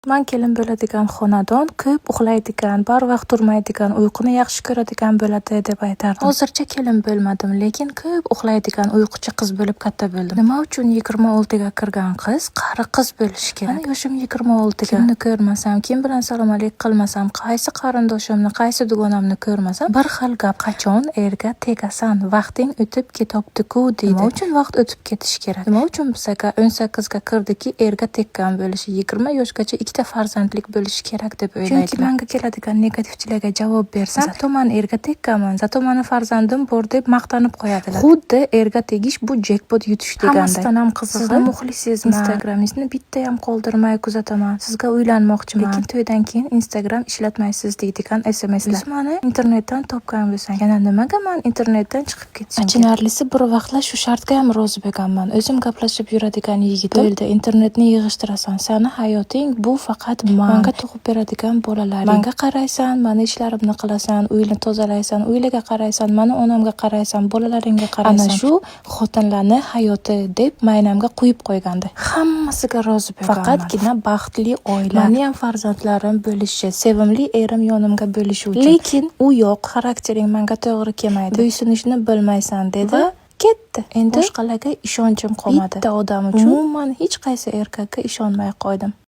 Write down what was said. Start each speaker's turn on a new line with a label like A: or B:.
A: Man kelin bo'ladigan xonadon ko'p uxlaydigan, barvaqt turmaydigan, uyquni yaxshi ko'radigan bo'ladi deb aytardim. Hozircha kelin bo'lmadim, lekin ko'p uxlaydigan uyquchi qiz bo'lib katta bo'ldim. Nima uchun 26 ga kirgan qiz qari qiz bo'lishi kerak? Mana yoshim 26 ga. Kimni ko'rmasam, kim bilan salom alik qilmasam, qaysi qarindoshimni, qaysi dugonamni ko'rmasam, bir xil gap: qachon erga tegasan, vaqting o'tib ketibdi-ku deydi. Nima uchun vaqt o'tib ketish kerak? Nima uchun bizaga 18 ga kirdiki, erga tekkan bo'lishi, 20 yoshgacha ikkita farzandlik bo'lishi kerak deb o'ylaydilar. Chunki menga keladigan negativchilarga javob bersam, zato men erga tekkanman, zato meni farzandim bor deb maqtanib qo'yadilar. Xuddi erga tegish bu jackpot yutish deganday. Hammasidan ham qizig'i, siz muxlisizmi? Instagramingizni bitta ham qoldirmay kuzataman. Sizga uylanmoqchiman, lekin to'ydan keyin Instagram ishlatmaysiz deydigan SMSlar. Siz meni internetdan topgan bo'lsang, yana nimaga men internetdan chiqib ketishim? Achinarlisi, bir vaqtlar shu shartga ham rozi bo'lganman. O'zim gaplashib yuradigan yigitim bo'ldi, internetni yig'ishtirasan, sani hayoting bu faqat menga tug'ib beradigan bolalaring. Menga qaraysan, meni ishlarimni qilasan, uyni tozalaysan, uylarga qaraysan, meni onamga qaraysan, bolalaringga qaraysan. Ana shu xotinlarning hayoti deb maynamga qo'yib qo'ygandi. Hammasiga rozi bo'lganman. Faqatgina baxtli oila, meni ham farzandlarim bo'lishi, sevimli erim yonimga bo'lishi uchun. Lekin u yo'q, xaraktering menga to'g'ri kelmaydi, bo'ysunishni bilmaysan dedi. Ketdi. Endi boshqalarga ishonchim qolmadi. Bitta odam uchun umuman hech qaysi erkakka ishonmay qo'ydim.